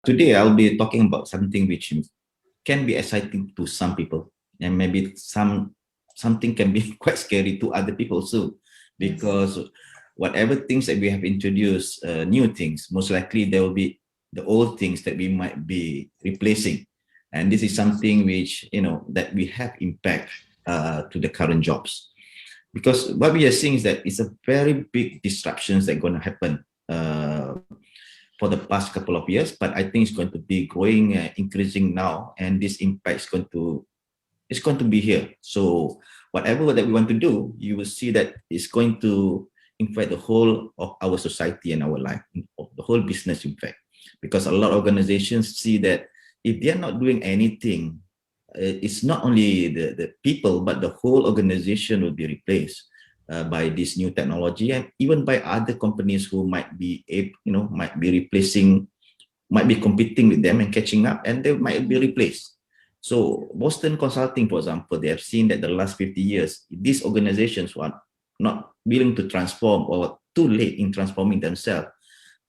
today I'll be talking about something which can be exciting to some people, and maybe something can be quite scary to other people too, because whatever things that we have introduced, new things, most likely there will be the old things that we might be replacing, and this is something which that we have impact to the current jobs, because what we are seeing is that it's a very big disruptions that are going to happen for the past couple of years, but I think it's going to be growing, increasing now, and this impact is going to be here. So whatever that we want to do, you will see that it's going to impact the whole of our society and our life, the whole business, in fact, because a lot of organizations see that if they're not doing anything, it's not only the people, but the whole organization will be replaced by this new technology, and even by other companies who might be replacing, might be competing with them and catching up, and they might be replaced. So Boston Consulting, for example, they have seen that the last 50 years, these organizations who are not willing to transform or too late in transforming themselves,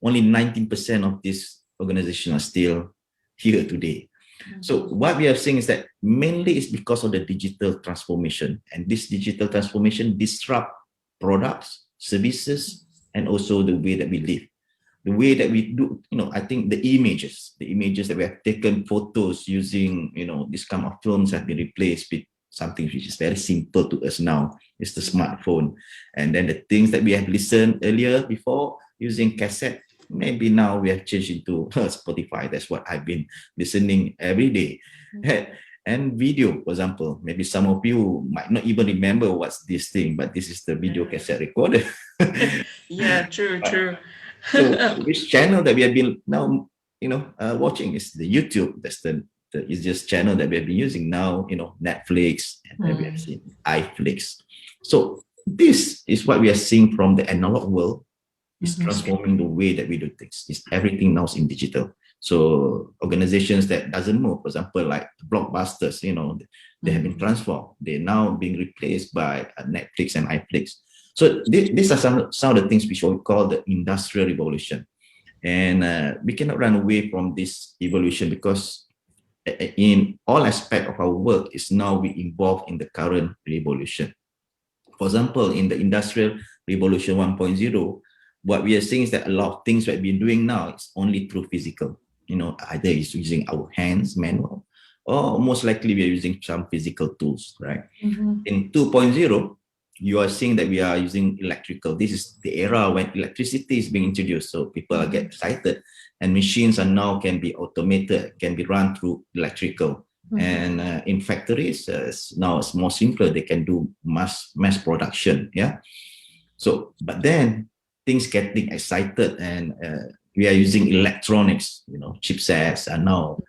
only 19% of these organizations are still here today. So what we are seeing is that mainly it's because of the digital transformation, and this digital transformation disrupt products, services, and also the way that we live, the way that we do. I think the images that we have taken photos using, this kind of films have been replaced with something which is very simple to us now. It's the smartphone, and then the things that we have listened earlier before using cassette, maybe now we have changed into Spotify. That's what I've been listening every day. And video, for example, maybe some of you might not even remember what's this thing, but this is the video cassette recorder. True. So which channel that we have been now, watching is the YouTube. That's the easiest channel that we have been using now, Netflix, and we have seen iFlix. So this is what we are seeing from the analog world. It's transforming the way that we do things. It's everything now is in digital. So organizations that doesn't move, for example, like blockbusters, they have been transformed. They're now being replaced by Netflix and iFlix. So these are some of the things which we call the industrial revolution. And we cannot run away from this evolution, because in all aspects of our work is now we involved in the current revolution. For example, in the industrial revolution 1.0, what we are seeing is that a lot of things that we've been doing now is only through physical. Either it's using our hands, manual, or most likely we are using some physical tools, right? In 2.0, you are seeing that we are using electrical. This is the era when electricity is being introduced. So people get excited, and machines are now can be automated, can be run through electrical. And in factories, now it's more simpler. They can do mass production. Yeah. So, but then things getting excited, and we are using electronics, chipsets, and now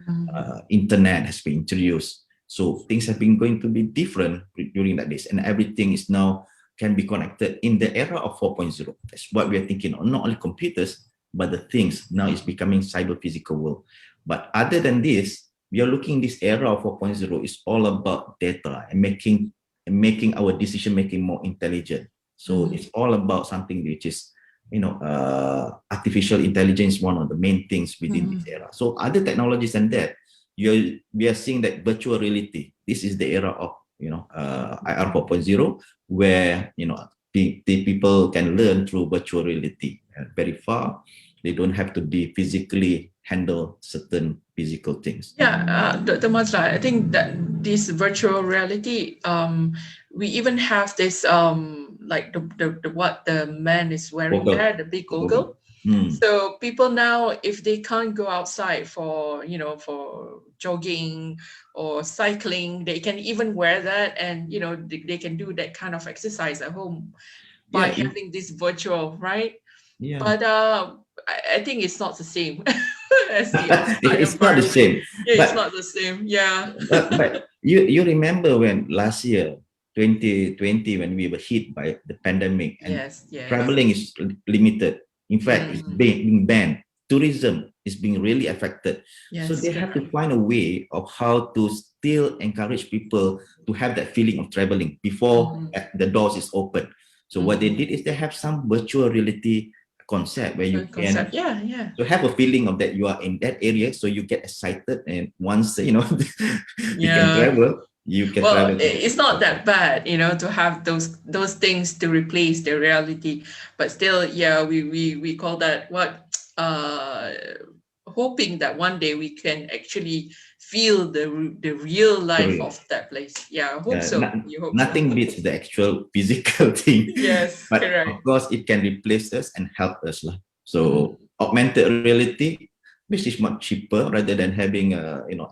internet has been introduced. So things have been going to be different during that days, and everything is now can be connected in the era of 4.0. That's what we are thinking of, not only computers, but the things now is becoming cyber physical world. But other than this, we are looking this era of 4.0 is all about data and making our decision making more intelligent. So it's all about something which is, artificial intelligence, one of the main things within this era. So other technologies than that, we are seeing that virtual reality. This is the era of IR 4.0, where the people can learn through virtual reality very far. They don't have to be physically handle certain physical things. Dr. Mazra, I think that this virtual reality, we even have this like the what the man is wearing there, the big goggle. So people now, if they can't go outside for for jogging or cycling, they can even wear that, and they can do that kind of exercise at home by having this virtual, right? But I think it's not the same as the it's not the same. It's not the same. But you remember when last year 2020, when we were hit by the pandemic, and traveling is limited. In fact, it's being banned. Tourism is being really affected. So they have to find a way of how to still encourage people to have that feeling of traveling before the doors is open. So what they did is they have some virtual reality concept where you concept. can Yeah. to have a feeling of that you are in that area, so you get excited, and once you can travel, you can Well, travel. it's not that bad, to have those things to replace the reality, but still, yeah, we call that what, hoping that one day we can actually feel the real life of that place. Yeah, I hope so. You hope so. Nothing beats the actual physical thing. Yes, But correct. of course, it can replace us and help us lah. So augmented reality, which is much cheaper rather than having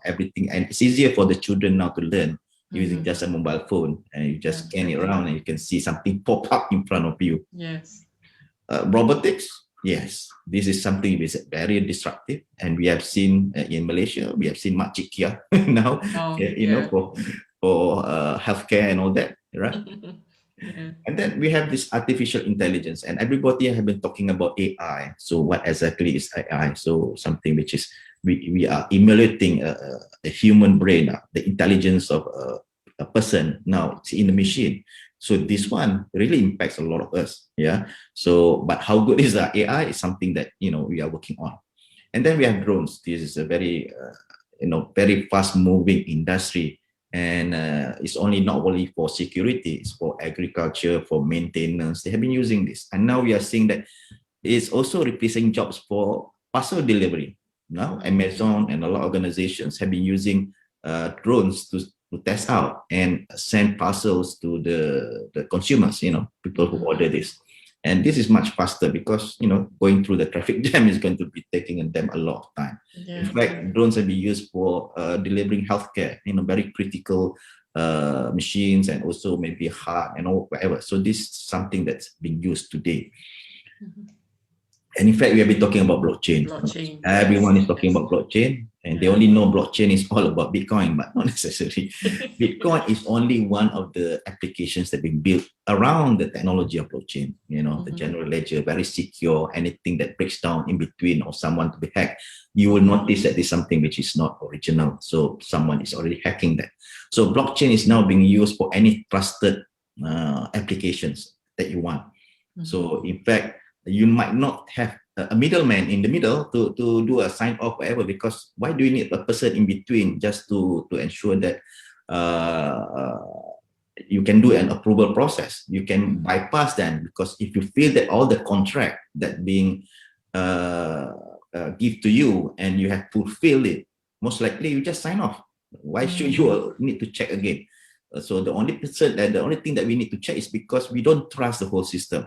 everything, and it's easier for the children now to learn using just a mobile phone, and you just scan it around and you can see something pop up in front of you. Yes. Robotics, yes, this is something which is very disruptive, and we have seen in Malaysia, we have seen Makcik Kia now, for healthcare and all that, right? And then we have this artificial intelligence, and everybody have been talking about AI. So what exactly is AI? So something which is we are emulating a human brain, the intelligence of a person now it's in the machine. So this one really impacts a lot of us. Yeah. So, but how good is the AI is something that we are working on. And then we have drones. This is a very very fast moving industry. And it's not only for security, it's for agriculture, for maintenance. They have been using this. And now we are seeing that it's also replacing jobs for parcel delivery. Now, Amazon and a lot of organizations have been using drones to test out and send parcels to the consumers, people who order this. And this is much faster because, going through the traffic jam is going to be taking them a lot of time. Yeah. In fact, drones have been used for delivering healthcare, very critical machines, and also maybe heart and all whatever. So this is something that's being used today. And in fact, we have been talking about blockchain. Everyone is talking about blockchain, and they only know blockchain is all about Bitcoin, but not necessarily. Bitcoin is only one of the applications that have been built around the technology of blockchain. The general ledger, very secure. Anything that breaks down in between or someone to be hacked, you will notice that there's something which is not original. So someone is already hacking that. So blockchain is now being used for any trusted applications that you want. So in fact, you might not have a middleman in the middle to do a sign off whatever, because why do you need a person in between just to ensure that you can do an approval process? You can bypass them, because if you feel that all the contract that being give to you and you have fulfilled it, most likely you just sign off. Why should you need to check again? So the only thing that we need to check is because we don't trust the whole system.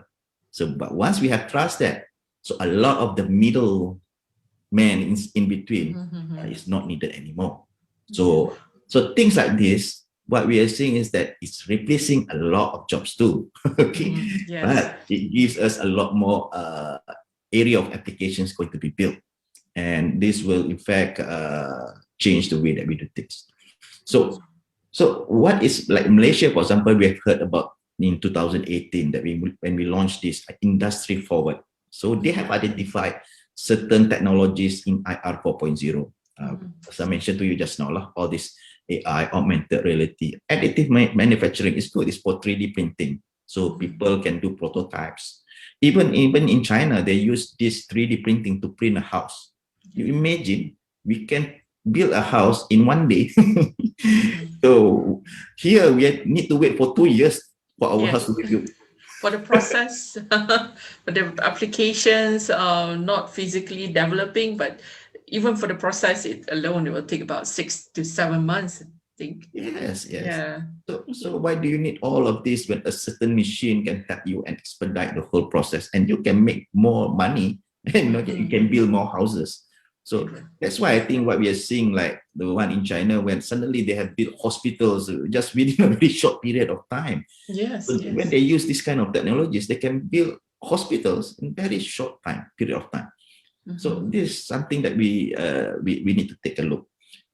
So, but once we have trust that, so a lot of the middle man in between is not needed anymore. So things like this, what we are seeing is that it's replacing a lot of jobs too. Okay, but it gives us a lot more area of applications going to be built, and this will in fact change the way that we do things. So what is, like Malaysia, for example, we have heard about in 2018 that when we launched this industry forward. So they have identified certain technologies in IR 4.0. As I mentioned to you just now, all this AI, augmented reality, additive manufacturing is good. It's for 3D printing. So people can do prototypes. Even in China, they use this 3D printing to print a house. You imagine we can build a house in one day. So here we need to wait for 2 years for our house to be built. For the process, for the applications, not physically developing, but even for the process it alone, it will take about 6 to 7 months, I think. Yes. Yeah. So why do you need all of this when a certain machine can help you and expedite the whole process, and you can make more money and you can build more houses? So that's why I think what we are seeing, like the one in China, when suddenly they have built hospitals just within a very short period of time. When they use this kind of technologies, they can build hospitals in very short period of time. So this is something that we need to take a look.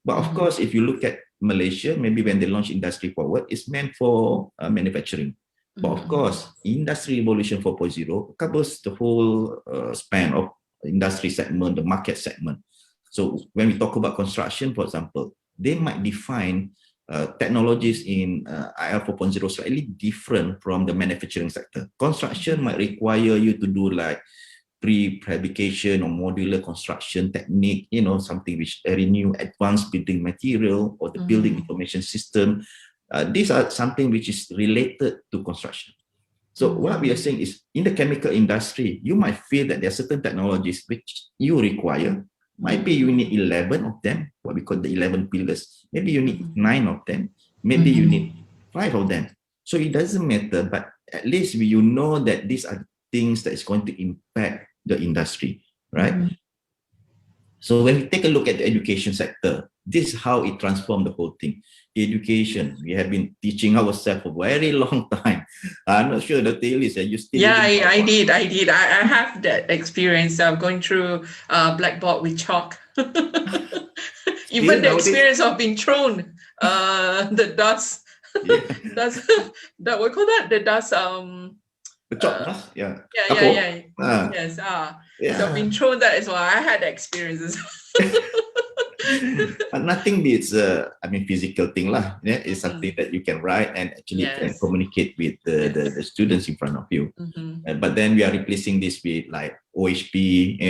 But of course, if you look at Malaysia, maybe when they launch Industry Forward, it's meant for manufacturing. But of course, Industry Revolution 4.0 covers the whole span of industry segment, the market segment. So when we talk about construction, for example, they might define technologies in IR 4.0 slightly different from the manufacturing sector. Construction might require you to do like prefabrication or modular construction technique, something which very new, advanced building material or the building information system. These are something which is related to construction. So what we are saying is, in the chemical industry, you might feel that there are certain technologies which you require. Maybe you need 11 of them, what we call the 11 pillars. Maybe you need 9 of them. Maybe you need 5 of them. So it doesn't matter, but at least you know that these are things that is going to impact the industry, right? So when we take a look at the education sector, this is how it transformed the whole thing. Education, we have been teaching ourselves for a very long time. I'm not sure, Dr. Elise, you still... Yeah, I did. I have that experience of going through blackboard with chalk. Even the experience of being thrown the dust. That's that we call that the dust. The chalk dust, yeah. Yes. So being thrown that as well. I had experiences. Nothing beats physical thing lah. Yeah, it's something that you can write and actually can communicate with the students in front of you. But then we are replacing this with like OHP,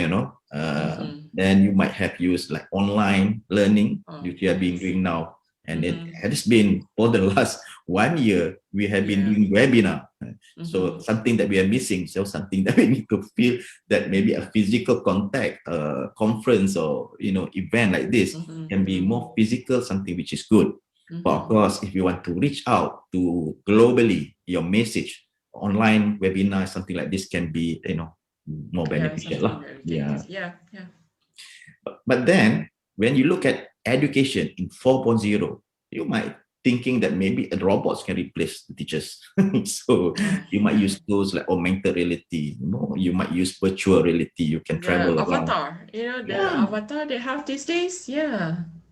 then you might have used like online learning, which you have been doing now. And it has been for the last 1 year, we have been doing webinar. So something that we are missing, so something that we need to feel that maybe a physical contact, conference or event like this can be more physical, something which is good. But of course, if you want to reach out to globally, your message, online webinar, something like this can be more beneficial. But then when you look at education in 4.0, you might thinking that maybe robots can replace the teachers. So you might use tools like augmented reality, you might use virtual reality, you can travel avatar, the avatar they have these days.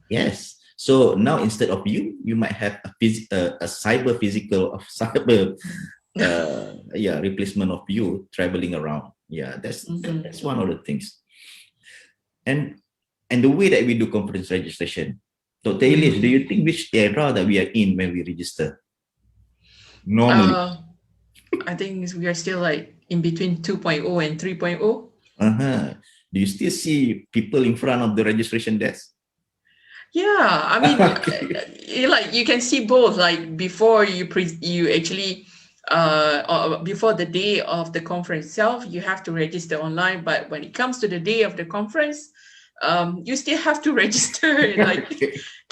Yes. So now instead of you might have a cyber physical of cyber replacement of you traveling around. That's one of the things. And the way that we do conference registration, so Elise, do you think which era that we are in when we register? Normally, I think we are still like in between 2.0 and 3.0. Do you still see people in front of the registration desk? Yeah, I mean, like you can see both. Like before you actually, before the day of the conference itself, you have to register online. But when it comes to the day of the conference, you still have to register.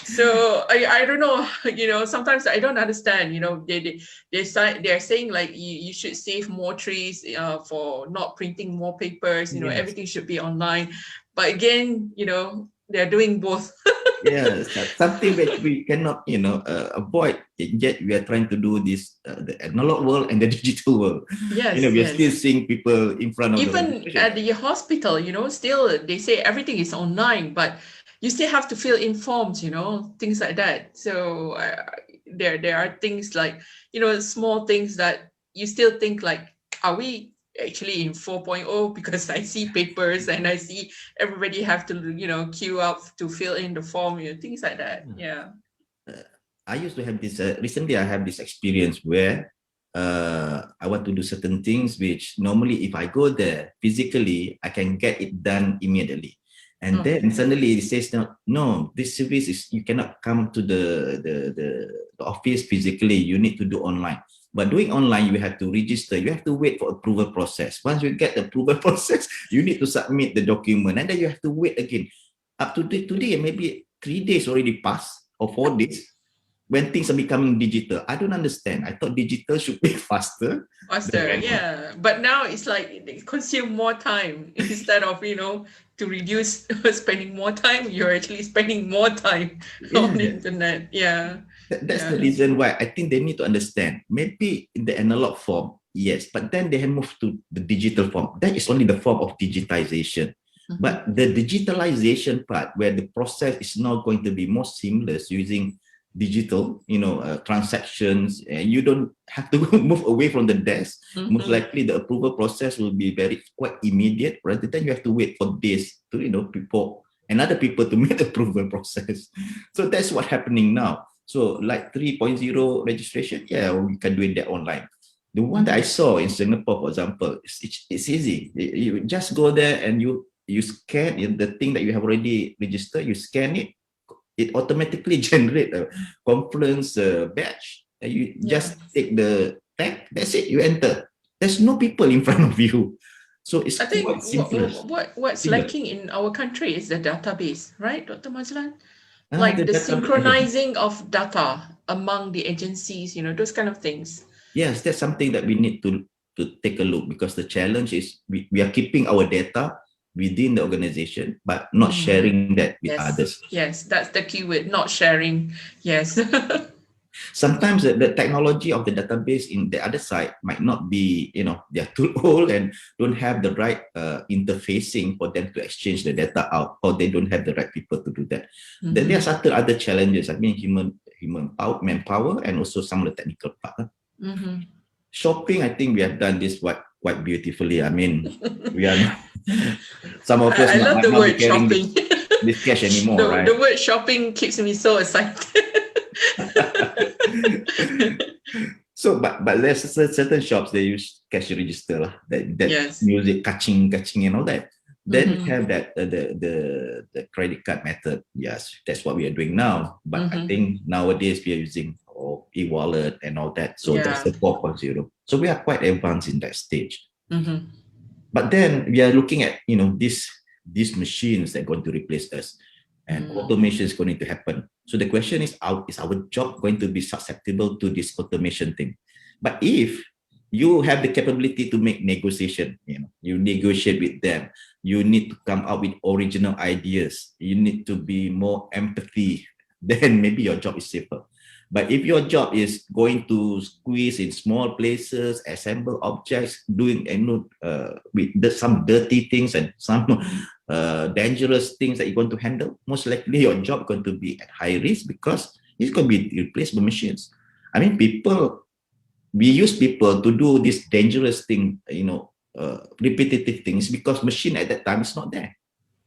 So I don't know. Sometimes I don't understand. They're saying like you should save more trees for not printing more papers. Everything should be online. But again, they're doing both. Yes, something that we cannot, avoid. Yet we are trying to do this, the analog world and the digital world. Yes, we are still seeing people in front of even at the hospital. Still they say everything is online, but you still have to feel informed. Things like that. So there are things like small things that you still think like, are we actually in 4.0, because I see papers and I see everybody have to queue up to fill in the form, things like that. I used to have this recently I have this experience where I want to do certain things which normally if I go there physically I can get it done immediately, and then suddenly it says no, this service is you cannot come to the office physically, you need to do online. But doing online, you have to register. You have to wait for approval process. Once you get the approval process, you need to submit the document, and then you have to wait again. Up to today, maybe 3 days already passed, or 4 days, when things are becoming digital. I don't understand. I thought digital should be faster. Yeah. But now it's like they consume more time instead of to reduce spending more time. You're actually spending more time on the internet. That's the reason why I think they need to understand. Maybe in the analog form, yes, but then they have moved to the digital form. That is only the form of digitization. But the digitalization part, where the process is now going to be more seamless using digital, transactions, and you don't have to move away from the desk. Most likely, the approval process will be quite immediate, rather than you have to wait for days to other people to make the approval process. So that's what's happening now. So like 3.0 registration, we can do that online. The one that I saw in Singapore, for example, it's easy. You just go there and you scan the thing that you have already registered, you scan it, it automatically generate a conference badge. And you just take the tag, that's it, you enter. There's no people in front of you. So it's I think quite simpler. what's lacking in our country is the database, right, Dr. Mazlan? The Like the data, synchronizing of data among the agencies, those kind of things. yes, that's something that we need to take a look, because the challenge is we are keeping our data within the organization, but not sharing that with others. Yes, that's the keyword, not sharing. Yes. Sometimes the technology of the database in the other side might not be, they're too old and don't have the right interfacing for them to exchange the data out, or they don't have the right people to do that. There are certain other challenges. I mean, human manpower, and also some of the technical part. Shopping, I think we have done this quite beautifully. I mean, we are not, some of us I love the word shopping. This cash anymore, right? The word shopping keeps me so excited. So, but there's certain shops, they use cash register that music catching and all that. Then we have that the credit card method. Yes, that's what we are doing now. But I think nowadays we are using e-wallet and all that. So that's the 4.0. So we are quite advanced in that stage. But then we are looking at these machines that are going to replace us, and automation is going to happen. So the question is our job going to be susceptible to this automation thing? But if you have the capability to make negotiation, you negotiate with them, you need to come up with original ideas, you need to be more empathy, then maybe your job is safer. But if your job is going to squeeze in small places, assemble objects, doing with some dirty things and some dangerous things that you're going to handle, most likely your job is going to be at high risk, because it's going to be replaced by machines. I mean, we use people to do this dangerous thing, repetitive things, because machine at that time is not there.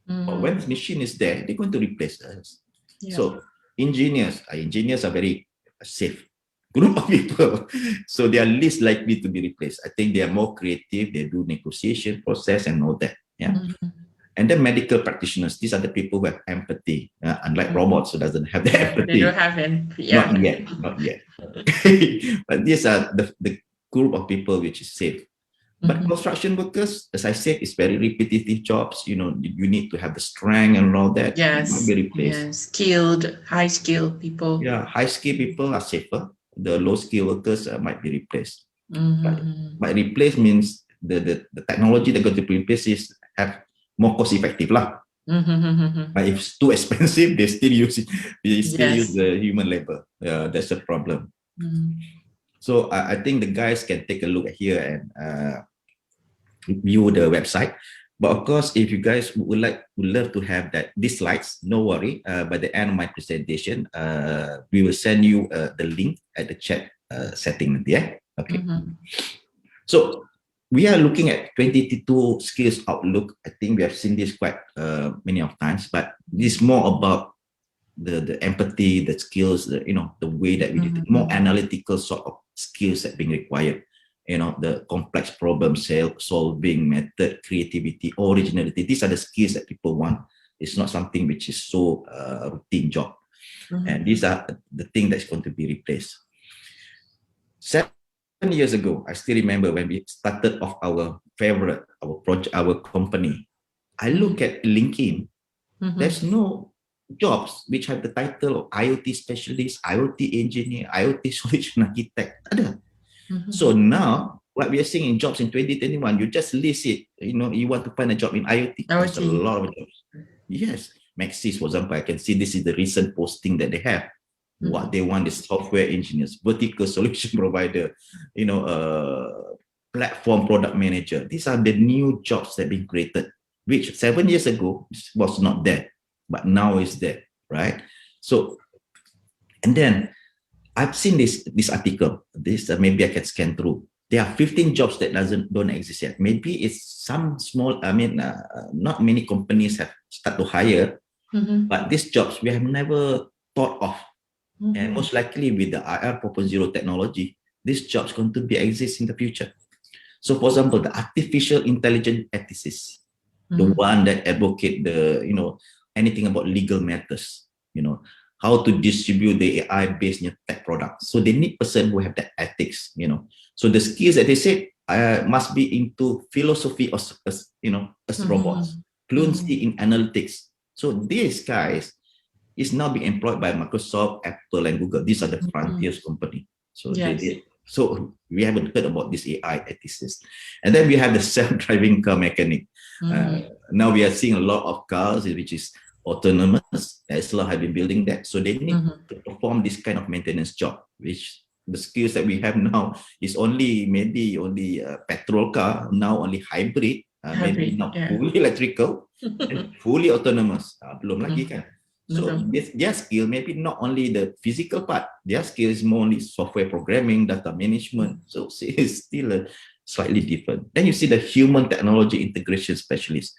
But when the machine is there, they're going to replace us. So engineers are very safe group of people, so they are least likely to be replaced. I think they are more creative, they do negotiation process and all that. And then medical practitioners, these are the people who have empathy, unlike robots who doesn't have the empathy. They don't have empathy. Not yet. But these are the group of people which is safe. But construction workers, as I said, is very repetitive jobs. You need to have the strength and all that. Yes. Be replaced. Skilled, high-skilled people. Yeah, high-skilled people are safer. The low-skilled workers might be replaced. But replace means the technology they're going to replace is have more cost-effective lah. But if it's too expensive, they still use it. They still use the human labor. That's the problem. So I think the guys can take a look at here and view the website. But of course, if you guys would love to have these slides, no worry. By the end of my presentation, we will send you the link at the chat setting. Yeah. Okay. So we are looking at 2022 skills outlook. I think we have seen this quite many of times, but this is more about the empathy, the skills, the way that we did it, more analytical sort of skills that being required. The complex problem solving method, creativity, originality. These are the skills that people want. It's not something which is so routine job. And these are the thing that's going to be replaced. 7 years ago, I still remember when we started off our Favoriot, our project, our company. I look at LinkedIn. There's no jobs which have the title of IoT specialist, IoT engineer, IoT solution architect. Ada. So now, what we are seeing in jobs in 2021, you just list it. You want to find a job in IoT. There's a lot of jobs. Yes. Maxis, for example, I can see this is the recent posting that they have. What they want is software engineers, vertical solution provider, platform product manager. These are the new jobs that have been created, which 7 years ago was not there, but now is there, right? So, and then I've seen this article. This maybe I can scan through. There are 15 jobs that don't exist yet. Maybe it's some small. Not many companies have started to hire, but these jobs we have never thought of. And most likely with the IR 4.0 technology, this job's going to be exist in the future. So for example, the artificial intelligence ethicist, the one that advocate the, anything about legal matters, how to distribute the AI-based tech products. So they need person who have that ethics, So the skills that they said must be into philosophy as robots, fluency in analytics. So these guys is now being employed by Microsoft, Apple, and Google. These are the frontiers company. So so we haven't heard about this AI ethicist. And then we have the self-driving car mechanic. Now we are seeing a lot of cars which is autonomous. Tesla have been building that. So they need to perform this kind of maintenance job, which the skills that we have now is maybe only a petrol car, now only hybrid, maybe not fully electrical, and fully autonomous. Belum lagi kan. So their skill maybe not only the physical part, their skill is more only software programming, data management. So it's still slightly different. Then you see the human technology integration specialists.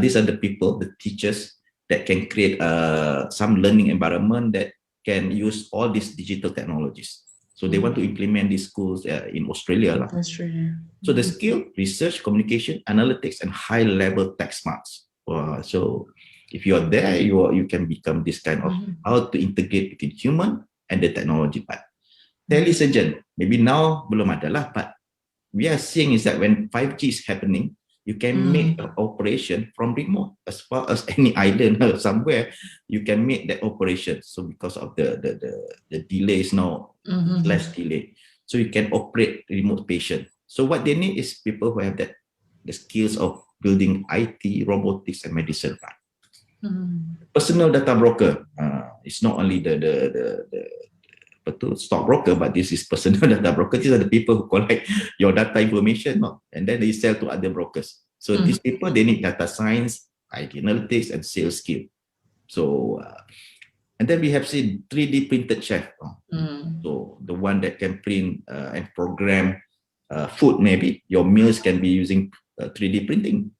These are the people, the teachers that can create some learning environment that can use all these digital technologies. So they want to implement these schools in Australia. So the skill, research, communication, analytics, and high-level tech smarts. So if you are there, you can become this kind of how to integrate between human and the technology part. Telesurgeon, maybe now belum ada lah, but we are seeing is that when 5G is happening, you can make an operation from remote as far as any island or somewhere. You can make that operation. So because of the delays now, less delay. So you can operate remote patient. So what they need is people who have the skills of building IT, robotics, and medicine part. Personal data broker. It's not only the stockbroker, but this is personal data broker. These are the people who collect your data information, and then they sell to other brokers. So these people, they need data science, IT analytics, and sales skill. So, and then we have seen 3D printed chef. So the one that can print and program food, maybe your meals can be using 3D printing.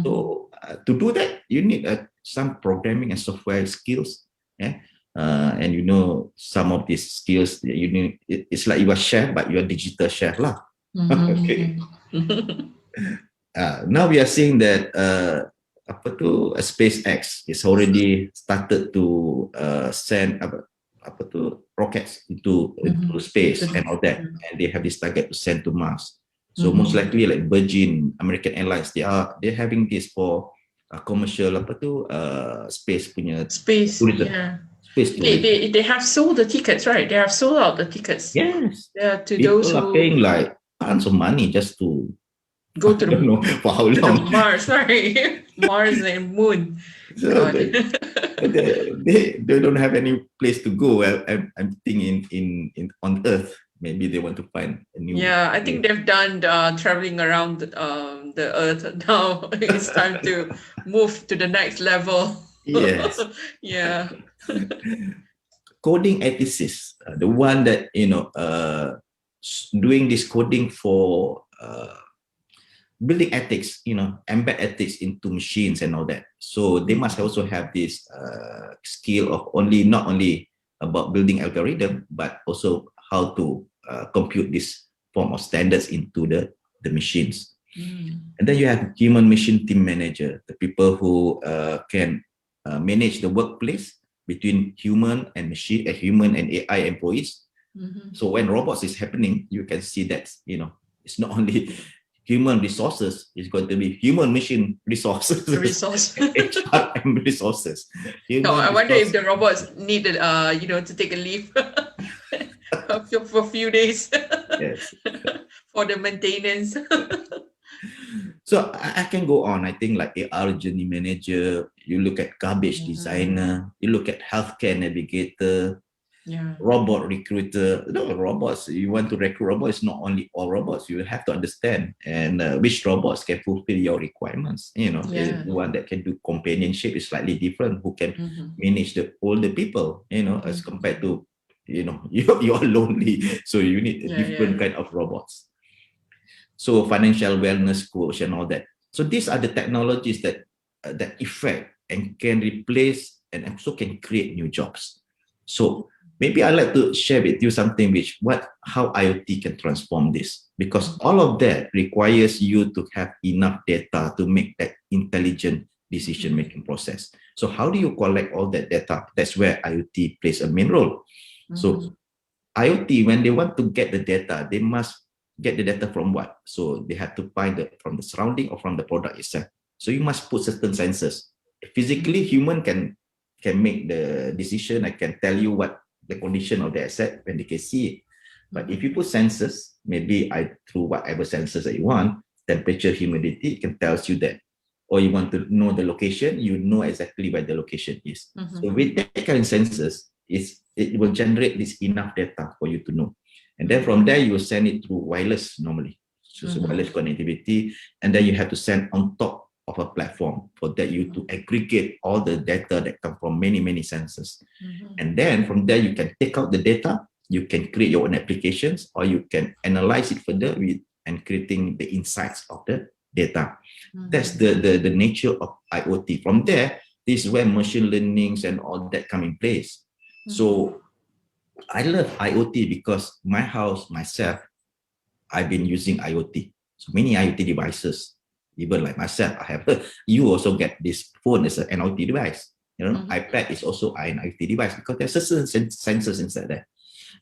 So to do that, you need some programming and software skills. And some of these skills you need. It's like you are chef, but you are digital chef lah. Okay. Now we are seeing that SpaceX is already started to send rockets into space and all that, and they have this target to send to Mars. So most likely, like Virgin, American Airlines, they're having this for commercial space punya tourism. They have sold the tickets, right? They have sold out the tickets. Yes. To people those are who paying like tons of money just to go to the know for how long. Mars, right? Mars and moon. So they don't have any place to go. I'm thinking in on Earth. Maybe they want to find a new. Yeah, I think they've done traveling around the Earth. Now it's time to move to the next level. Yes. Yeah. Coding ethicist, the one that doing this coding for building ethics, embed ethics into machines and all that. So they must also have this skill of not only about building algorithm, but also how to compute this form of standards into the machines. And then you have human machine team manager, the people who can manage the workplace between human and machine, human and AI employees. So when robots is happening, you can see that it's not only human resources, it's going to be human machine resources. HRM resources. I wonder if the robots needed to take a leave for a few days. Yes. For the maintenance. So I can go on. I think like AR journey manager, you look at garbage designer, you look at healthcare navigator, robot recruiter. Robots, you want to recruit robots, it's not only all robots. You have to understand and which robots can fulfill your requirements. The one that can do companionship is slightly different, who can manage the older people, as compared to, you're lonely. So you need a different kind of robots. So financial wellness coach and all that. So these are the technologies that effect and can replace and also can create new jobs. So maybe I'd like to share with you something how IoT can transform this, because all of that requires you to have enough data to make that intelligent decision-making process. So how do you collect all that data? That's where IoT plays a main role. So IoT, when they want to get the data, they must get the data from what? So they have to find it from the surrounding or from the product itself. So you must put certain sensors. Physically, human can make the decision. I can tell you what the condition of the asset when they can see it. But if you put sensors, maybe through whatever sensors that you want, temperature, humidity, it can tells you that. Or you want to know the location, you know exactly where the location is. So with that kind of sensors, it will generate this enough data for you to know. And then from there, you will send it through wireless normally. So wireless connectivity, and then you have to send on top of a platform for that you to aggregate all the data that come from many sensors. And then from there, you can take out the data, you can create your own applications, or you can analyze it further and creating the insights of the data. That's the nature of IoT. From there, this is where machine learnings and all that come in place. So I love IoT because my house, myself, I've been using IoT. So many IoT devices. Even like myself, you also get this phone as an IoT device. iPad is also an IoT device because there's certain sensors inside there.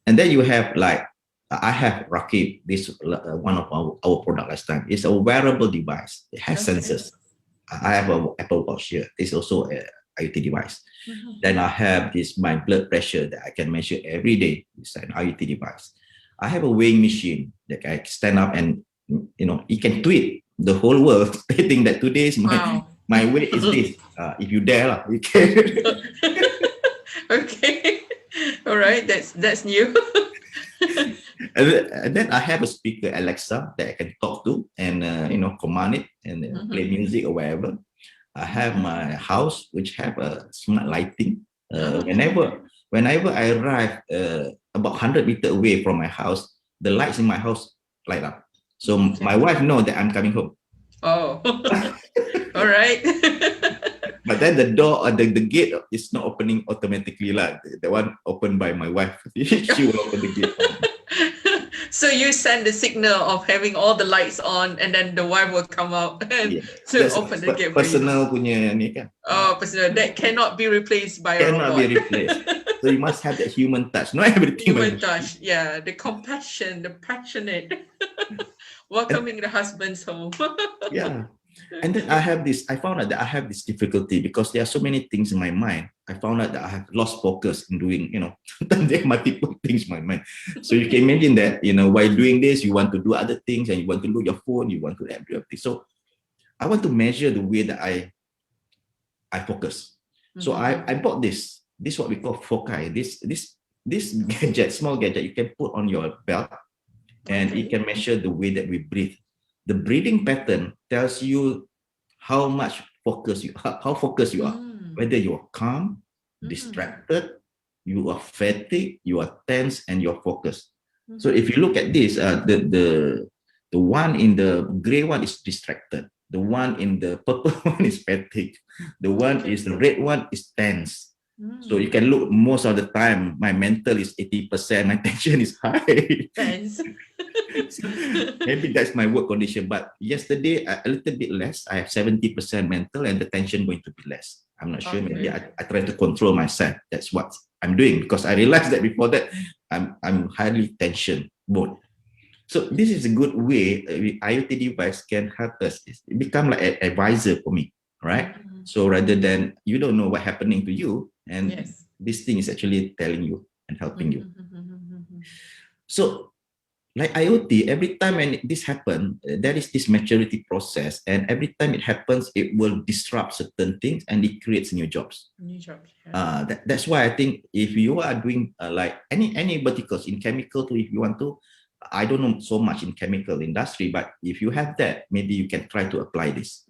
And then you have I have Rakib, this one of our product last time. It's a wearable device. It has sensors. I have an Apple Watch here. It's also an IoT device. Then I have my blood pressure that I can measure every day. It's an IoT device. I have a weighing machine that I stand up and it can tweet the whole world stating that today's my weight is this. If you dare, you can. Okay. All right. That's new. And then I have a speaker, Alexa, that I can talk to and command it and play music or whatever. I have my house, which have a smart lighting. Whenever I arrive about 100 meters away from my house, the lights in my house light up. So my wife knows that I'm coming home. Oh, all right. But then the door or the gate is not opening automatically. The one opened by my wife. She will open the gate. So you send the signal of having all the lights on, and then the wife will come out and to open the gate. Personal punya ni kan. Oh, personal. That cannot be replaced by a robot. Cannot be replaced. So you must have that human touch. Not everything. Human touch, yeah. The compassion, the passionate. Welcoming the husband's home. Yeah. And then I found out that I have this difficulty because there are so many things in my mind. I found out that I have lost focus in doing, sometimes there are multiple things in my mind. So you can imagine that, while doing this, you want to do other things and you want to look your phone, you want to do everything. So I want to measure the way that I focus. So I bought this what we call foci. This gadget, small gadget, you can put on your belt and it can measure the way that we breathe. The breathing pattern tells you how focused you are, whether you are calm, distracted, you are fatigued, you are tense, and you're focused. So if you look at this, the one in the gray one is distracted. The one in the purple one is fatigued. The one is the red one is tense. So you can look most of the time, my mental is 80%, my tension is high. Tense. Maybe that's my work condition. But yesterday, a little bit less. I have 70% mental and the tension going to be less. I'm not sure. Maybe I try to control myself. That's what I'm doing because I realized that before that, I'm highly tension mode. So this is a good way IoT device can help us. It become like an advisor for me, right? So rather than you don't know what's happening to you, and this thing is actually telling you and helping you. So like IoT, every time when this happens, there is this maturity process, and every time it happens, it will disrupt certain things and it creates new jobs. That's why I think if you are doing like any verticals in chemical too, if you want to, I don't know so much in chemical industry, but if you have that, maybe you can try to apply this.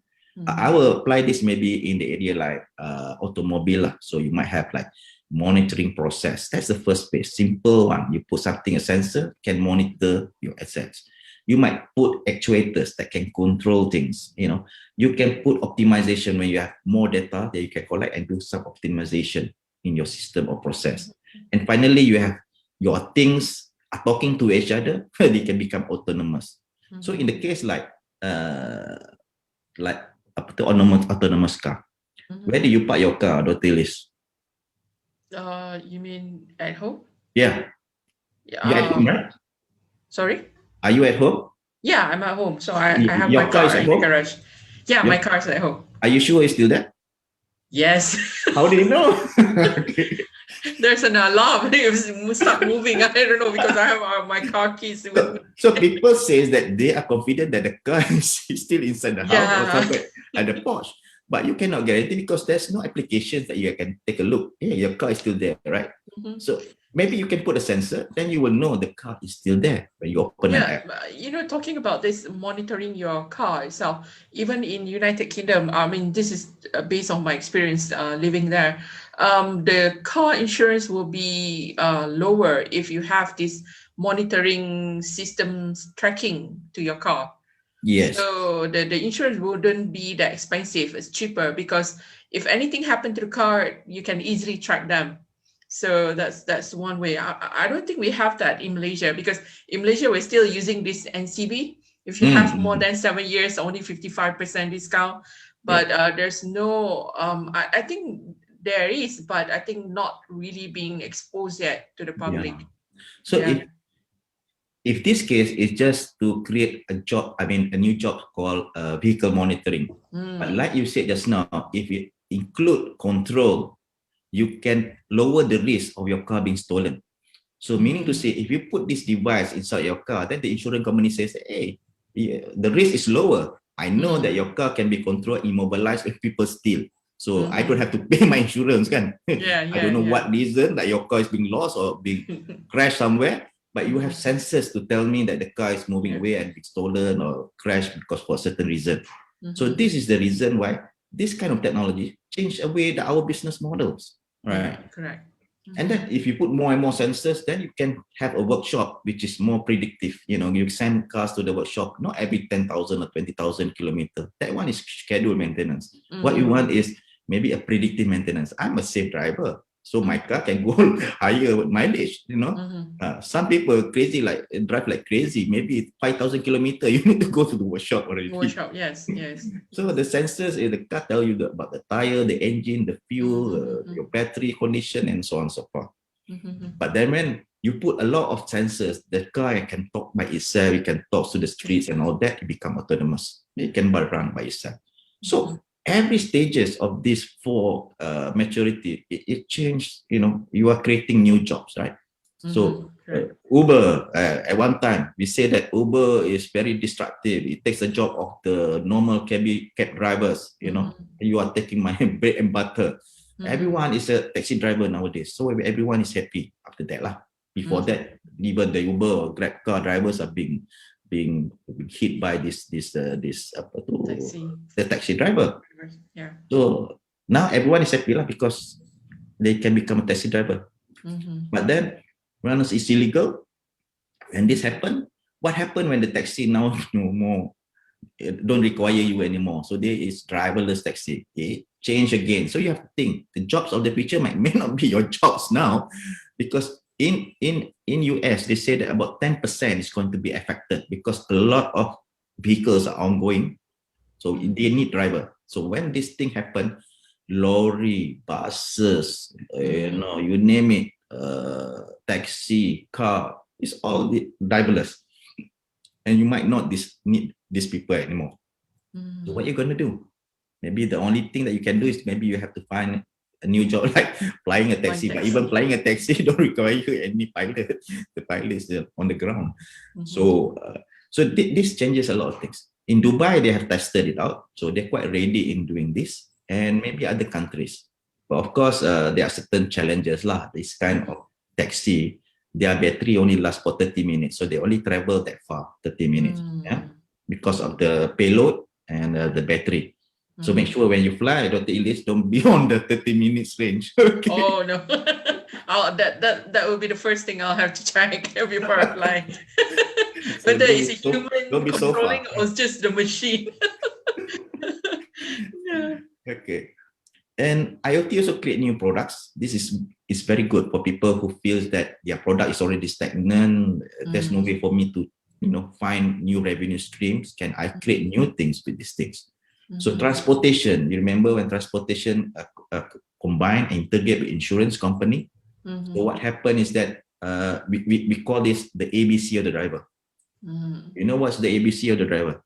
I will apply this maybe in the area like automobile. So you might have like monitoring process. That's the first phase, simple one. You put something, a sensor can monitor your assets. You might put actuators that can control things. You can put optimization when you have more data that you can collect and do some optimization in your system or process. And finally, you have your things are talking to each other, they can become autonomous. So in the case like autonomous car, where do you park your car, Dr. Ellis? You mean at home? Yeah. You're at home, right? Sorry? Are you at home? Yeah, I'm at home. So I have Your my car is car at in the home? garage. Yeah, my car's at home. Are you sure it's still there? Yes. How do you know? There's an alarm. It start moving. I don't know because I have my car keys with me. So people say that they are confident that the car is still inside the house or Yeah. somewhere at the porch. But you cannot guarantee because there's no applications that you can take a look. Yeah, your car is still there, right? So maybe you can put a sensor, then you will know the car is still there when you open an app. You know, talking about this monitoring your car itself, even in United Kingdom, I mean, this is based on my experience living there. The car insurance will be lower if you have this monitoring systems tracking to your car. Yes. So the insurance wouldn't be that expensive. It's cheaper because if anything happened to the car, you can easily track them. So that's one way. I don't think we have that in Malaysia because in Malaysia we're still using this NCB. If you have more than 7 years, only 55% discount. But there's no. I think there is, but I think not really being exposed yet to the public. So if this case is just to create a job, I mean a new job called vehicle monitoring. But like you said just now, if you include control, you can lower the risk of your car being stolen. So meaning to say, if you put this device inside your car, then the insurance company says, hey, the risk is lower. I know that your car can be controlled, immobilized if people steal. So I don't have to pay my insurance, kan? I don't know what reason that your car is being lost or being crashed somewhere, but you have sensors to tell me that the car is moving away and being stolen or crashed because for a certain reason. So this is the reason why this kind of technology changed away our business models. Right. Correct. And then if you put more and more sensors, then you can have a workshop which is more predictive. You know, you send cars to the workshop, not every 10,000 or 20,000 kilometers. That one is scheduled maintenance. What you want is maybe a predictive maintenance. I'm a safe driver, so my car can go higher mileage. You know, some people crazy like drive like crazy. Maybe 5,000 kilometers, you need to go to the workshop already. Workshop, yes. So the sensors in the car tell you about the tire, the engine, the fuel, your battery condition, and so on and so forth. But then when you put a lot of sensors, the car can talk by itself, it can talk to the streets and all that, it become autonomous. It can run by itself. So every stages of this for maturity, it changed. You know, you are creating new jobs, right? So Uber, at one time, we say that Uber is very destructive. It takes the job of the normal cab drivers. You know, you are taking my bread and butter. Everyone is a taxi driver nowadays. So everyone is happy after that lah. Before that, even the Uber or Grab car drivers are being hit by the taxi driver. So now everyone is happy lah because they can become a taxi driver. But then once it's illegal, when this happened, what happened when the taxi now no more don't require you anymore? So there is driverless taxi. Okay, change again. So you have to think the jobs of the future may not be your jobs now, because in US they say that about 10% is going to be affected because a lot of vehicles are ongoing, so they need driver. So when this thing happen, lorry, buses, you name it, taxi, car, it's all driverless, and you might not need these people anymore. So what are you going to do? Maybe the only thing that you can do is maybe you have to find a new job like flying a taxi. But even flying a taxi don't require any pilot. The pilot is on the ground. So this changes a lot of things. In Dubai, they have tested it out, so they're quite ready in doing this, and maybe other countries. But of course, there are certain challenges lah. This kind of taxi, their battery only lasts for 30 minutes, so they only travel that far, 30 minutes, because of the payload and the battery. So make sure when you fly, Dr. Ilyas, don't be on the 30 minutes range. Okay. Oh no, that will be the first thing I'll have to check before I fly. Whether it's a human controlling or it's just the machine. Okay. And IoT also create new products. This is it's very good for people who feels that their product is already stagnant. There's no way for me to, find new revenue streams. Can I create new things with these things? So transportation, you remember when transportation combine and integrate with insurance company? So what happened is that we call this the ABC of the driver. You know what's the ABC of the driver?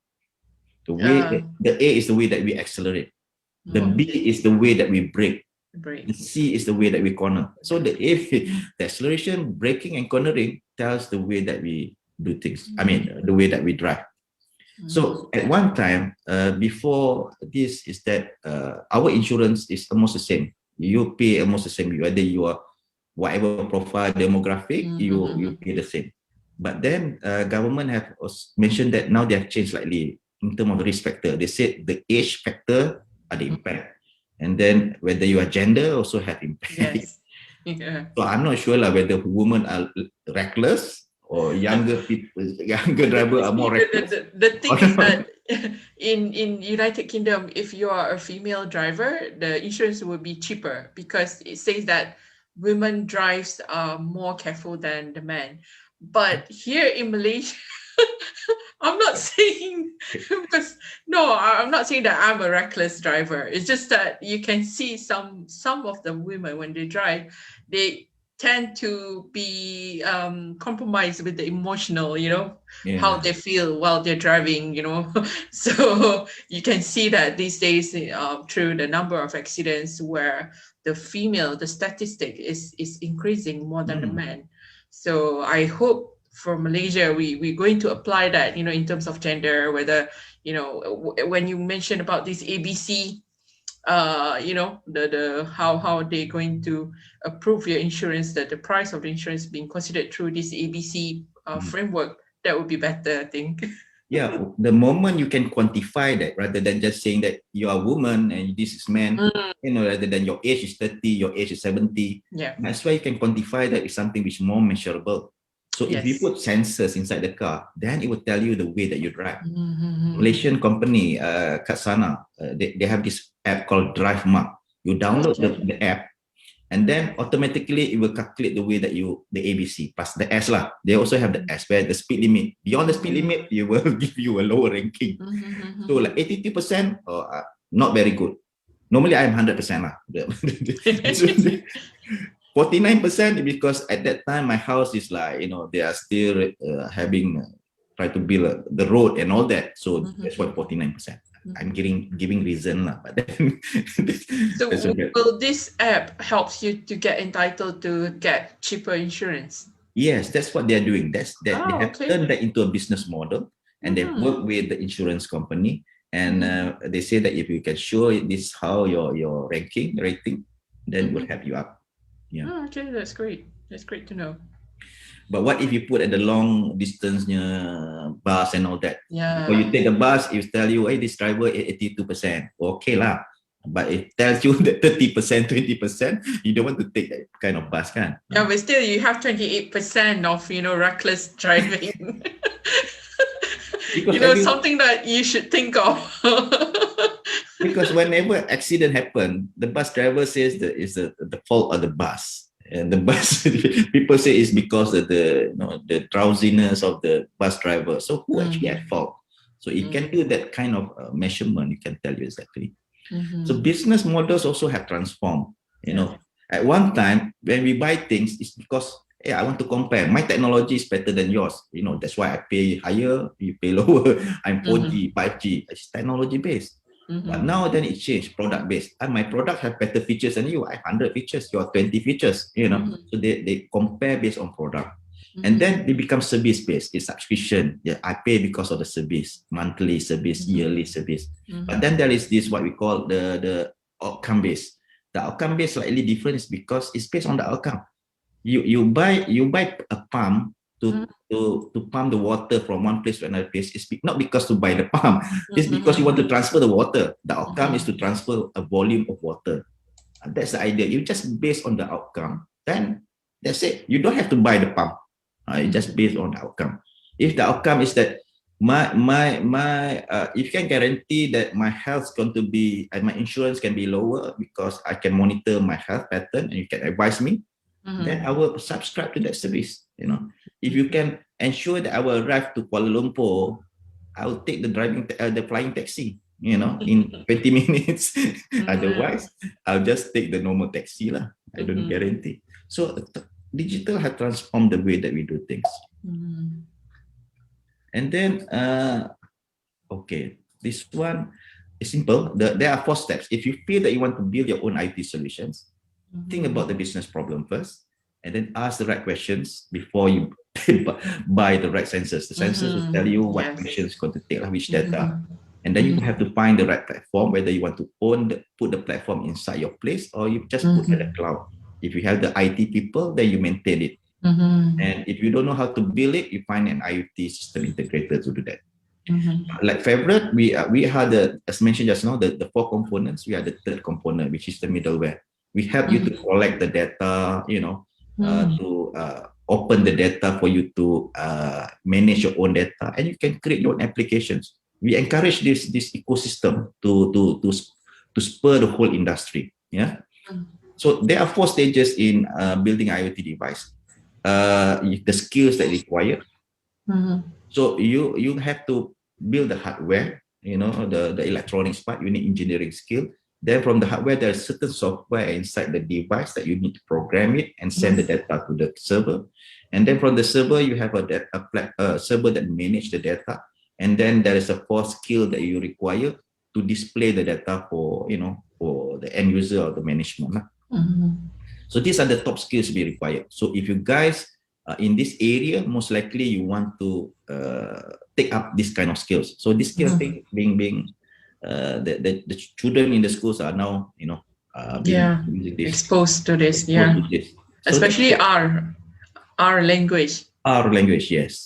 The A is the way that we accelerate. The B is the way that we brake. The C is the way that we corner. So the A, the acceleration, braking, and cornering tells the way that we do things. I mean, the way that we drive. So at one time, before this, is that our insurance is almost the same. You pay almost the same, whether you are whatever profile demographic, you pay the same. But then government have mentioned that now they have changed slightly in terms of the risk factor. They said the age factor are the impact. And then whether you are gender also have impact. Yes. Yeah. So I'm not sure whether women are reckless or younger people, younger driver are more reckless. The thing is that in United Kingdom, if you are a female driver, the insurance will be cheaper because it says that women drives are more careful than the men. But here in Malaysia, I'm not saying I'm not saying that I'm a reckless driver. It's just that you can see some of the women when they drive, they tend to be compromised with the emotional, how they feel while they're driving, So you can see that these days through the number of accidents where the statistic is increasing more than the men. So I hope for Malaysia, we're going to apply that, in terms of gender, whether, when you mentioned about this ABC, the how they're going to approve your insurance, that the price of the insurance being considered through this ABC framework, that would be better, I think. Yeah, the moment you can quantify that rather than just saying that you are a woman and this is man, rather than your age is 30, your age is 70. Yeah. That's why you can quantify that is something which is more measurable. So if you put sensors inside the car, then it will tell you the way that you drive. Malaysian company, Katsana, they have this app called Drive Mark. You download the app, and then automatically it will calculate the way that the ABC plus the S lah. They also have the S where the speed limit. Beyond the speed limit, it will give you a lower ranking. So like 82%, not very good. Normally I'm 100% lah. 49% because at that time my house is like, they are still try to build the road and all that. So that's why 49%. I'm giving reason lah. But then so will this app helps you to get entitled to get cheaper insurance? Yes, that's what they're doing. They have turned that into a business model, and they work with the insurance company, and they say that if you can show this how your rating, then will help you up. Yeah. Okay, that's great. That's great to know. But what if you put at the long distance bus and all that? Yeah. Or you take a bus, it will tell you, hey, this driver is 82%. Okay lah. But it tells you that 30%, 20%, you don't want to take that kind of bus, kan? Yeah, but still you have 28% of, reckless driving. Something that you should think of. Because whenever accident happen, the bus driver says that it's the fault of the bus. And the bus, people say it's because of the drowsiness of the bus driver. So who actually at fault? So it can do that kind of measurement. It can tell you exactly. So business models also have transformed. At one time when we buy things, it's because I want to compare. My technology is better than yours. That's why I pay higher, you pay lower. I'm 4G, 5G. It's technology based. But now then it changed, product based. And my product have better features than you. I have 100 features, you have 20 features. So they compare based on product. And then they become service based. It's subscription. Yeah, I pay because of the service, monthly service, yearly service. But then there is this what we call the outcome based. The outcome based slightly different is because it's based on the outcome. You buy a pump to pump the water from one place to another place. It's not because to buy the pump. It's because you want to transfer the water. The outcome is to transfer a volume of water. And that's the idea. You just based on the outcome. Then that's it. You don't have to buy the pump. It's just based on the outcome. If the outcome is that if you can guarantee that my health is going to be and my insurance can be lower because I can monitor my health pattern and you can advise me, then I will subscribe to that service. If you can ensure that I will arrive to Kuala Lumpur, I will take the flying taxi, in 20 minutes. Otherwise, I'll just take the normal taxi lah. I don't guarantee. So digital has transformed the way that we do things. And then, okay, this one is simple. There are 4 steps. If you feel that you want to build your own IT solutions, think about the business problem first, and then ask the right questions before you buy the right sensors. The sensors will tell you what questions going to take, which data. And then you have to find the right platform, whether you want to put the platform inside your place or you just put it in the cloud. If you have the IT people, then you maintain it. And if you don't know how to build it, you find an IoT system integrator to do that. Like Favoriot, we have as mentioned just now, the 4 components. We are the 3rd component, which is the middleware. We help you to collect the data, to open the data for you to manage your own data, and you can create your own applications. We encourage this ecosystem to spur the whole industry. Yeah. So there are 4 stages in building IoT device. The skills that require. So you have to build the hardware, the electronics part. You need engineering skill. Then from the hardware, there is certain software inside the device that you need to program it and send the data to the server. And then from the server, you have a server that manage the data. And then there is a 4th skill that you require to display the data for the end user or the management. So these are the top skills we require. So if you guys are in this area, most likely you want to take up this kind of skills. So this skill thing being the children in the schools are now using this, exposed to this. Especially so our language. Our language, yes.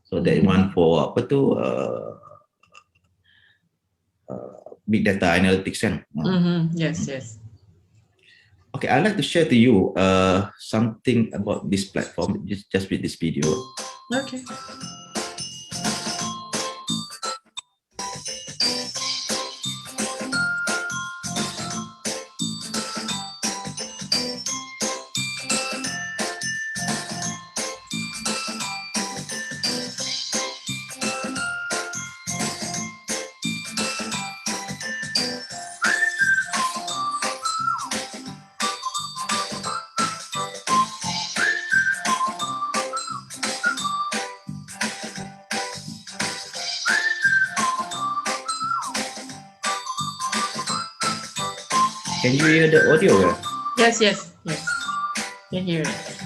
So that one for big data analytics. Yes. Okay, I'd like to share to you something about this platform, just with this video. Okay. Can you hear the audio? Yes. Can hear it.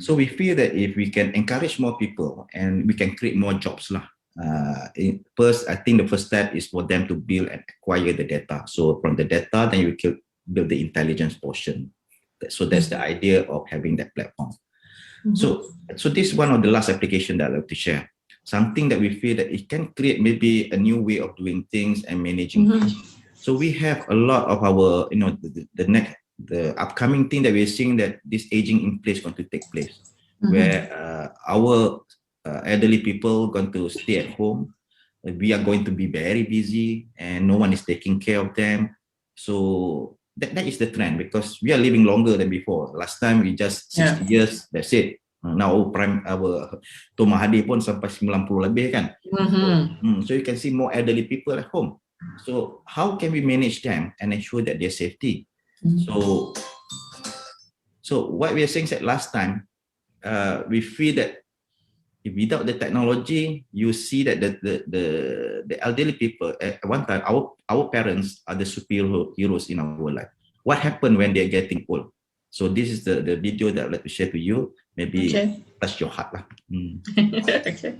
So we feel that if we can encourage more people and we can create more jobs lah. First, I think the first step is for them to build and acquire the data. So from the data, then you can build the intelligence portion. So that's the idea of having that platform. So this is one of the last application that I'd like to share. Something that we feel that it can create maybe a new way of doing things and managing things. So we have a lot of our, the upcoming thing that we're seeing, that this aging in place going to take place, where our elderly people going to stay at home. We are going to be very busy and no one is taking care of them. So that is the trend, because we are living longer than before. Last time we just 60 years, that's it. Now our Tok Mahathir pun sampai 90 lebih kan. So you can see more elderly people at home. So how can we manage them and ensure that their safety? So what we are saying that last time, we feel that without the technology, you see that the elderly people at one time, our parents are the superheroes in our life. What happened when they're getting old? So this is the video that I'd like to share to you. Maybe touch your heart lah. Okay.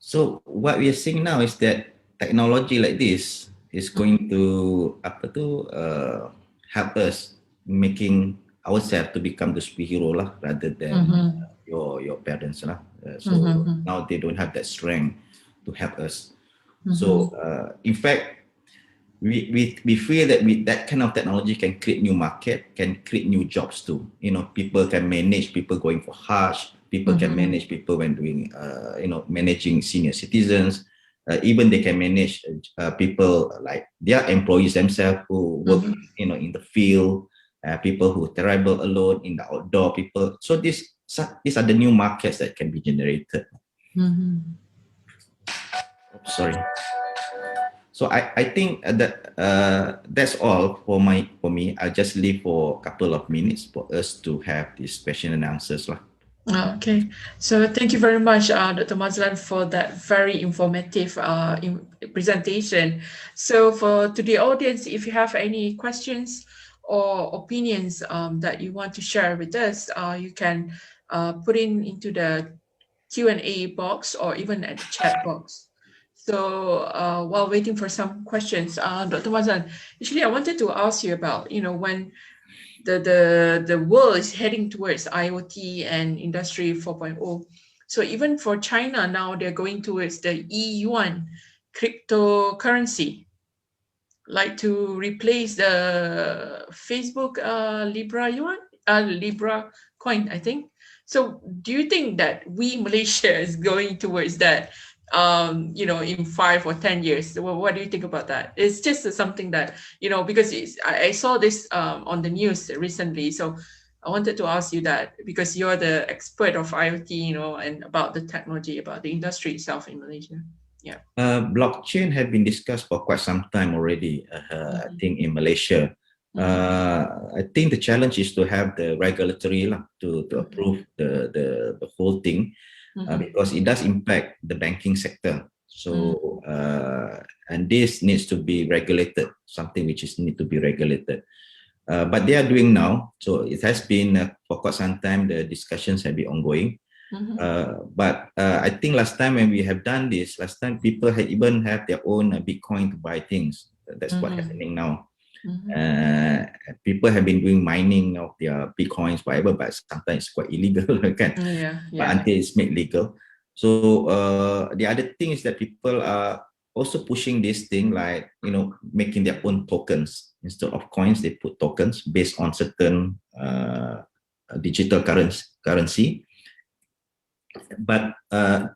So what we are seeing now is that technology like this is going to help us making ourselves to become the superhero lah, rather than your parents lah. So now they don't have that strength to help us. So in fact, we feel that with that kind of technology can create new market, can create new jobs too. You know, people can manage people going for Hajj. People can manage people when doing, managing senior citizens. Even they can manage people like their employees themselves who work, in the field. People who travel alone in the outdoor. People. So these are the new markets that can be generated. Sorry. So I think that that's all for me. I'll just leave for a couple of minutes for us to have this question and answers lah. Okay, so thank you very much, Dr. Mazlan, for that very informative presentation. So to the audience, if you have any questions or opinions that you want to share with us, you can put into the Q&A box or even at the chat box. So while waiting for some questions, Dr. Mazlan, actually I wanted to ask you about, when the world is heading towards IoT and Industry 4.0. So even for China now, they're going towards the e-yuan cryptocurrency, like to replace the Facebook Libra coin, I think. So do you think that Malaysia is going towards that? In 5 or 10 years. What do you think about that? It's just something that, because I saw this on the news recently. So I wanted to ask you that, because you're the expert of IoT, and about the technology, about the industry itself in Malaysia. Yeah. Blockchain have been discussed for quite some time already, I think, in Malaysia. I think the challenge is to have the regulatory to approve the whole thing. Because it does impact the banking sector. So, and this needs to be regulated, something which need to be regulated. But they are doing now. So it has been for quite some time, the discussions have been ongoing. But I think last time when we have done this, people had even have their own Bitcoin to buy things. That's what's happening now. People have been doing mining of their bitcoins, whatever, but sometimes it's quite illegal, kan? But until it's made legal. So the other thing is that people are also pushing this thing, like, you know, making their own tokens. Instead of coins, they put tokens based on certain digital currency. But the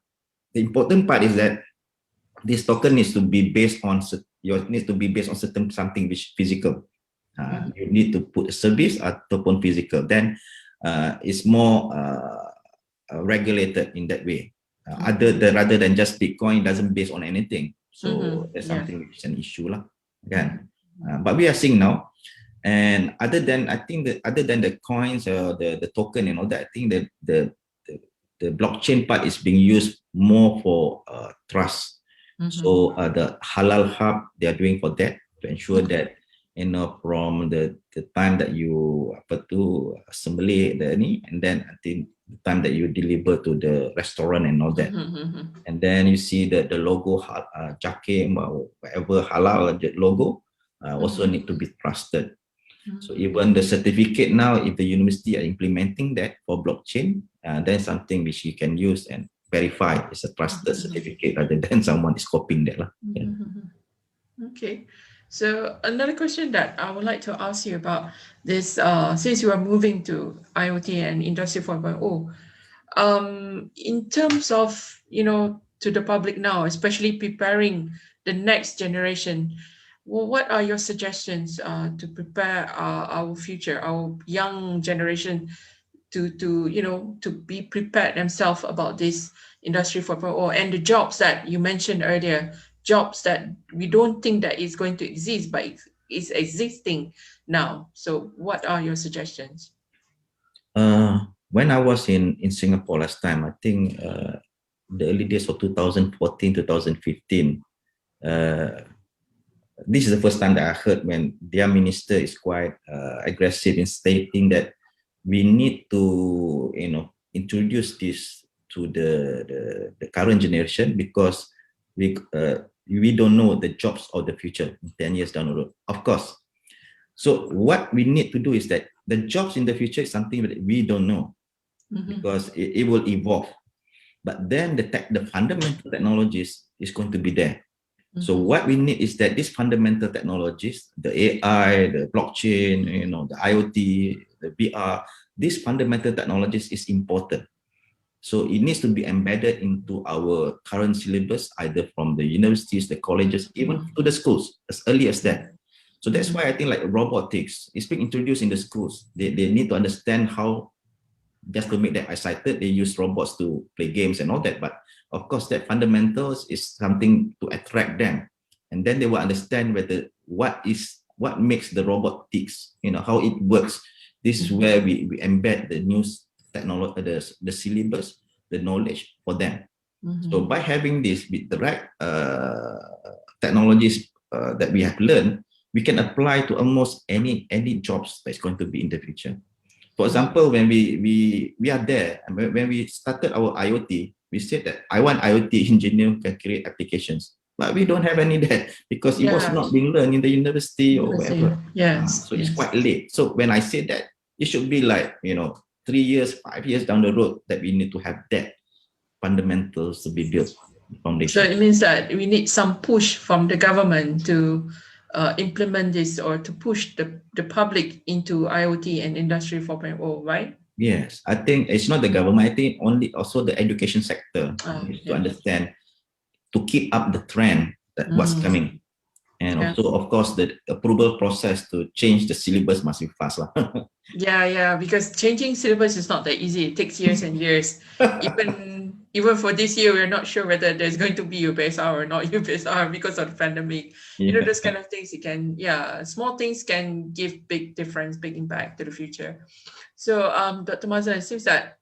important part is that this token needs to be based on certain something which physical. You need to put a service ataupun physical. Then it's more regulated in that way. Rather than just Bitcoin doesn't base on anything. So that's something which is an issue lah. Again, but we are seeing now. And other than the coins or the token and all that, I think that the blockchain part is being used more for trust. So the halal hub, they are doing for that, to ensure that, you know, from the time that you sembelih the ni, and then I think the time that you deliver to the restaurant and all that, and then you see that the logo jakim or whatever halal logo also need to be trusted. So even the certificate now, if the university are implementing that for blockchain, then something which you can use and verify is a trusted certificate rather than someone is copying that. Okay. So another question that I would like to ask you about this, since you are moving to IoT and Industry 4.0, in terms of, you know, to the public now, especially preparing the next generation, what are your suggestions to prepare our future, our young generation to you know, to be prepared themselves about this Industry 4.0 and the jobs that you mentioned earlier, jobs that we don't think that is going to exist, but is existing now. So what are your suggestions? When I was in Singapore last time, I think the early days of 2014, 2015, this is the first time that I heard when their minister is quite aggressive in stating that we need to, you know, introduce this to the current generation, because we don't know the jobs of the future 10 years down the road, of course. So what we need to do is that the jobs in the future is something that we don't know, because it will evolve. But then the fundamental technologies is going to be there. So what we need is that these fundamental technologies, the AI, the blockchain, you know, the IoT, the VR, these fundamental technologies is important. So it needs to be embedded into our current syllabus, either from the universities, the colleges, even to the schools, as early as that. So that's why I think like robotics is being introduced in the schools. They need to understand how, just to make them excited, they use robots to play games and all that. But of course, that fundamentals is something to attract them. And then they will understand whether what makes the robot ticks, you know, how it works. This is where we embed the new technology, the syllabus, the knowledge for them. So by having this with the right technologies that we have learned, we can apply to almost any jobs that's going to be in the future. For example, when we are there, and when we started our IoT, we said that I want IoT engineer who can create applications. But we don't have any of that, because it was not being learned in the university or whatever. So it's quite late. So when I said that, it should be like, you know, 3 years, 5 years down the road that we need to have that fundamentals to be built. So it means that we need some push from the government to implement this, or to push the public into IoT and Industry 4.0, right? Yes, I think it's not the government. I think also the education sector needs to understand, to keep up the trend that what's coming. And also, of course, the approval process to change the syllabus must be fast. Because changing syllabus is not that easy. It takes years and years. Even for this year, we're not sure whether there's going to be UPSR or not UPSR because of the pandemic. You know, those kind of things, small things can give big difference, big impact to the future. So, Dr. Mazlan, it seems that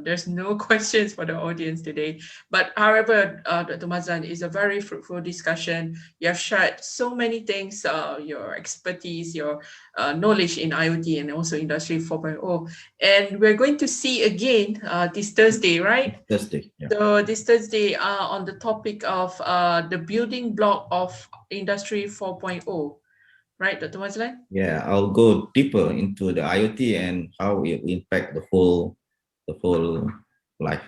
there's no questions for the audience today. But however, Dr. Mazlan, is a very fruitful discussion. You have shared so many things, your expertise, your knowledge in IoT and also Industry 4.0. And we're going to see again this Thursday, right? Thursday. So this Thursday on the topic of the building block of Industry 4.0. right, Dr. Mazlan? Yeah, I'll go deeper into the IoT and how it will impact the whole life.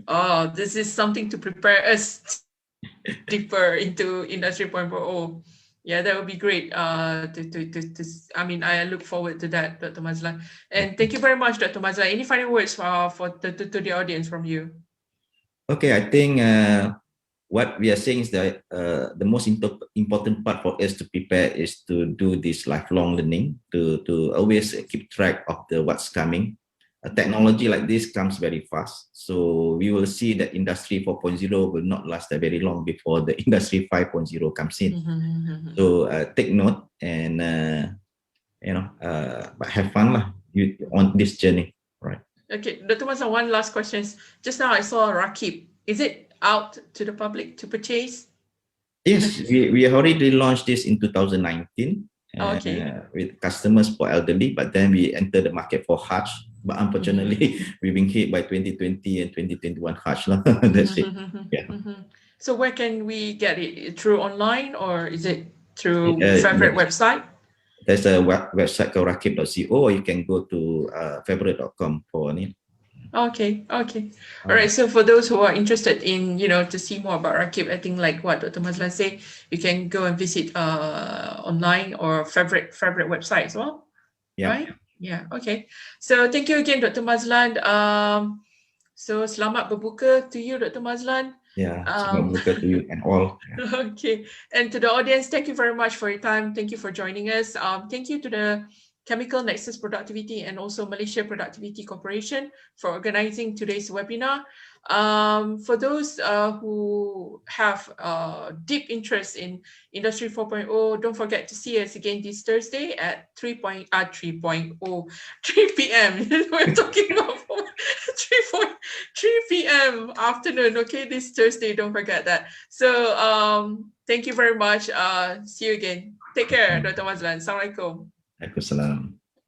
Oh, this is something to prepare us deeper into Industry 4.0. Yeah, that would be great. I mean, I look forward to that, Dr. Mazlan. And thank you very much, Dr. Mazlan. Any final words to the audience from you? Okay, I think what we are saying is that the most important part for us to prepare is to do this lifelong learning, to always keep track of what's coming. A technology like this comes very fast, so we will see that Industry 4.0 will not last very long before the Industry 5.0 comes in. So take note and but have fun lah, on this journey, right? Okay, Dr. Mazlan, one last question. Just now I saw Rakib. Is it out to the public to purchase? Yes, we already launched this in 2019 with customers for elderly, but then we entered the market for Hajj. But unfortunately, we've been hit by 2020 and 2021 Hajj. That's it. Yeah. So where can we get it? Through online or is it through Favoriot website? There's a website called rakib.co, or you can go to favoriot.com for it. Okay. All right. So for those who are interested in, to see more about Rakib, I think like what Dr. Mazlan said, you can go and visit online or Favoriot website as well. Yeah. Right? Yeah. Okay. So thank you again, Dr. Mazlan. So selamat berbuka to you, Dr. Mazlan. Yeah. Selamat berbuka to you and all. Yeah. Okay. And to the audience, thank you very much for your time. Thank you for joining us. Thank you to the Chemical Nexus Productivity and also Malaysia Productivity Corporation for organizing today's webinar. For those who have deep interest in Industry 4.0, don't forget to see us again this Thursday at 3 p.m. We're talking about 3 p.m. afternoon. Okay, this Thursday, don't forget that. So thank you very much. See you again. Take care, Dr. Mazlan. Assalamualaikum. Waalaikumsalam.